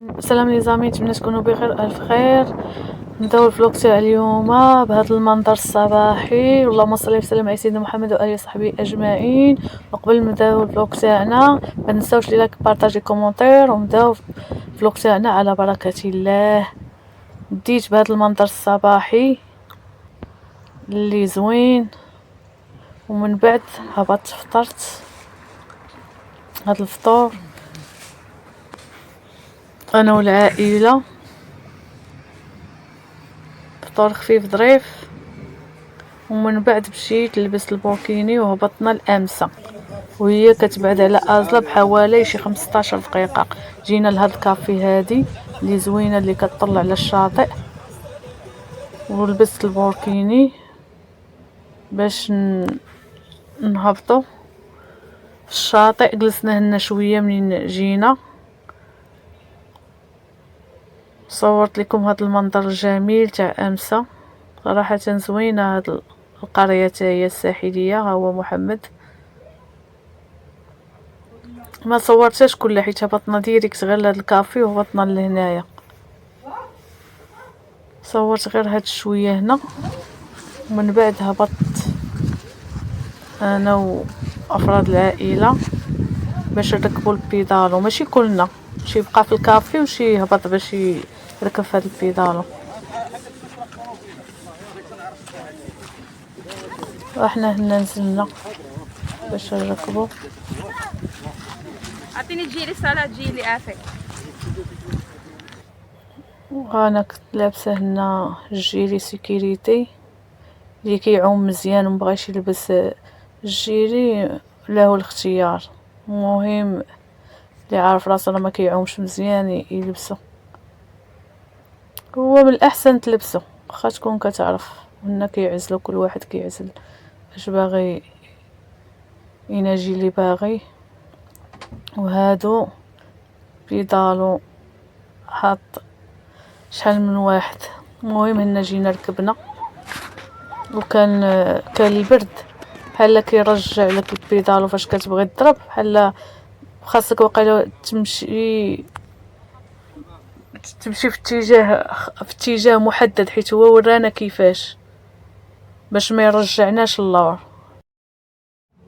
السلام لي زامي، نتمنى تكونوا بخير الف خير. نبداو الفلوق تاع اليوم بهذا المنظر الصباحي. اللهم صل وسلم على سيدنا محمد واله وصحبه اجمعين. وقبل ما نبداو الفلوق تاعنا ما تنساوش لي لايك بارطاجي كومونتير، ونبداو الفلوق تاعنا على بركه الله. بديت بهذا المنظر الصباحي اللي زوين، ومن بعد هبطت فطرت هذا الفطور انا والعائله، فطور خفيف ظريف. ومن بعد مشيت لبست البوركيني وهبطنا الامسه، وهي كتبعد على ازلا بحوالي شي 15 دقيقه. جينا لهاد الكافي هادي اللي زوينه اللي كتطلع على الشاطئ، ولبست البوركيني باش نهبطوا في الشاطئ. جلسنا هنا شويه منين جينا، صورت لكم هذا المنظر الجميل تاع امسه. صراحه زوينه هاد القريه هي الساحليه. ها هو محمد، ما صورتهاش كلها حيت هبطنا ديريكت غير لهاد الكافي وهبطنا لهنايا. صورت غير هاد شويه هنا، ومن بعد هبطت انا وافراد العائله باش نركبوا البيدالو. ماشي كلنا، شي بقى في الكافي وشي هبط باش يركب في هاد البيدالو. واحنا هنا نزلنا باش نركبوا. اعطيني تجيلي صلاة تجيلي افك. وانا كنت لابسه هنا الجيري سيكيريتي اللي كيعوم مزيان ومبغاش يلبس الجيري له الاختيار. المهم اللي عارف راسو ما كيعومش مزيان يلبسو. هو من الاحسن تلبسو واخا تكون كتعرف. هنا كيعزلو، كل واحد كيعزل اش باغي يناجي اللي باغي. وهادو بيدالو حاط شحال من واحد. المهم هنا جينا ركبنا، وكان البرد بحال كيرجع لك البيدالو فاش كتبغي تضرب، بحال خاصك واقيلا تمشي في اتجاه محدد، حيت هو ورانا كيفاش باش ما يرجعناش اللور.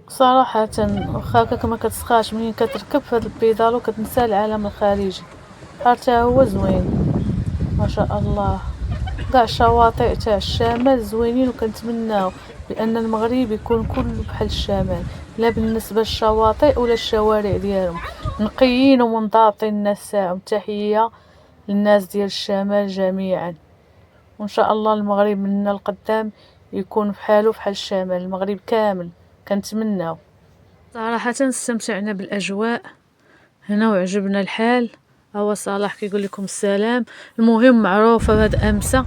صراحه واخا هكاك ما كتسخاش منين كتركب في هذا البيدالو كتنسى العالم الخارجي. حتى هو زوين ما شاء الله. كاع الشواطئ تاع الشمال زوينين، وكنتمناو بان المغرب يكون كله بحال الشمال، لا بالنسبه للشواطئ ولا الشوارع ديالهم نقيين ومنضبطين. الناس تاعهم تحيه للناس ديال الشمال جميعا، وان شاء الله المغرب من هنا القدام يكون بحال الشمال. المغرب كامل كنتمناو. صراحه استمتعنا بالاجواء هنا وعجبنا الحال. هو صلاح كيقول لكم السلام. المهم معروفه هاد امسه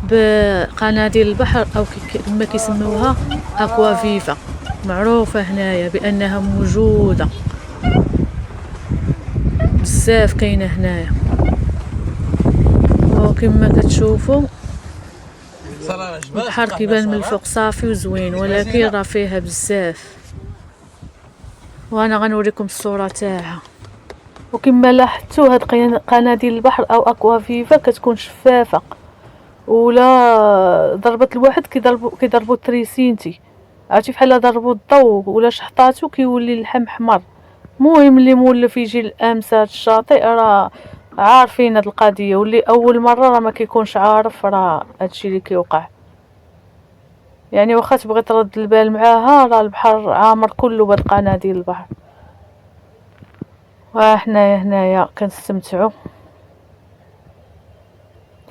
بقناديل البحر او كما كيسموها اكوا فيفا، معروفه هنايا بانها موجوده بزاف، كاينه هنايا. وكما كتشوفوا البحر كيبان من الفوق صافي وزوين، ولكن راه فيها بزاف. وانا غنوريكم الصوره تاعها. وكما لاحظتوا هاد قناديل البحر او اكوا فيفا كتكون شفافه، ولا ضربت الواحد كيضربوا تريسينتي، عرفتي بحال ضربوا الضوء ولا شحطاتو كيولي اللحم احمر. المهم اللي مولف يجي الامسه الشاطئ راه عارفين هاد القضيه، واللي اول مره راه ما كيكونش عارف راه هادشي اللي كيوقع. يعني واخا تبغي ترد البال معاها راه البحر عامر كله بهاد قناديل البحر. وحنايا هنايا كنستمتعوا.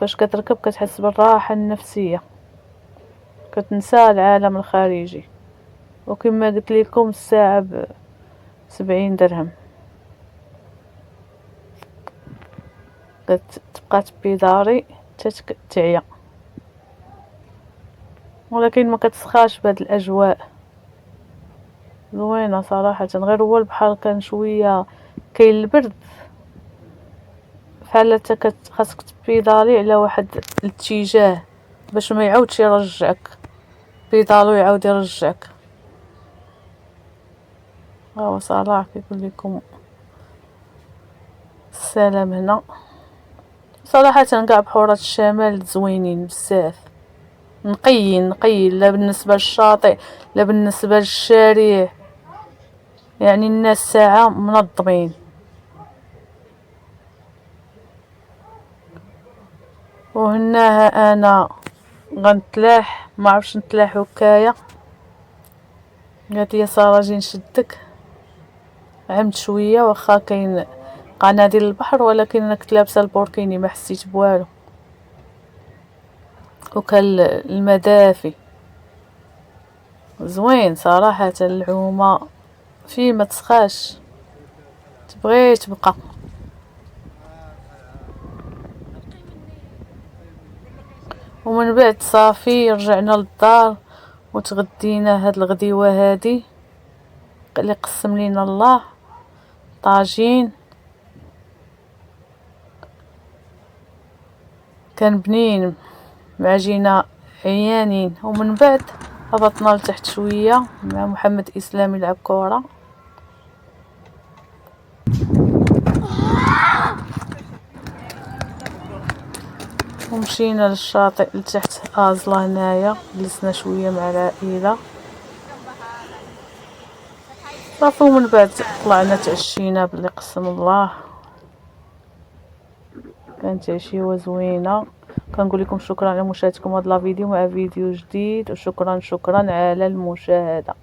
فاش كتركب كتحس بالراحه النفسيه، كتنسى العالم الخارجي. وكما قلت لكم الساعه ب70 درهم. كتبقى تبيداري تعيا، ولكن ما كتسخاش بهاد الاجواء. زوينه صراحه، غير هو البحر كان شويه كاين البرد، بحال خاصك تبيدالي على واحد الاتجاه باش ما يعاودش يرجعك. بيدالو يعاود يرجعك. هو صلاح كيقول لكم السلام هنا. صراحة كاع بحورات الشمال زوينين بزاف، نقيين لا بالنسبة للشاطئ لا بالنسبة للشارع، يعني الناس ساعة منظمين. وهنا انا غنتلاح، معرفش نتلاح هكايا، قالت لي سارة جي نشدك، عمت شويه واخا كاين قناديل البحر، ولكن انا كنت لابسه البوركيني ما حسيت بوالو. وكان المدافي زوين صراحه، العومه فيه ما تسخاش، تبغي تبقى. ومن بعد صافي رجعنا للدار وتغدينا هاد الغديوه هادي اللي قسم لينا الله، طاجين كان بنين معجينه عيانين. ومن بعد هبطنا لتحت شويه مع محمد اسلام يلعب كره، ومشينا للشاطئ لتحت ازلا. هنايا جلسنا شويه مع العائله صافي، ومن بعد طلعنا تعشينا باللي قسم الله. كانت عشيوه زوينه. كنقول لكم شكرا على مشاهدتكم هذا الفيديو مع فيديو جديد، وشكرا على المشاهده.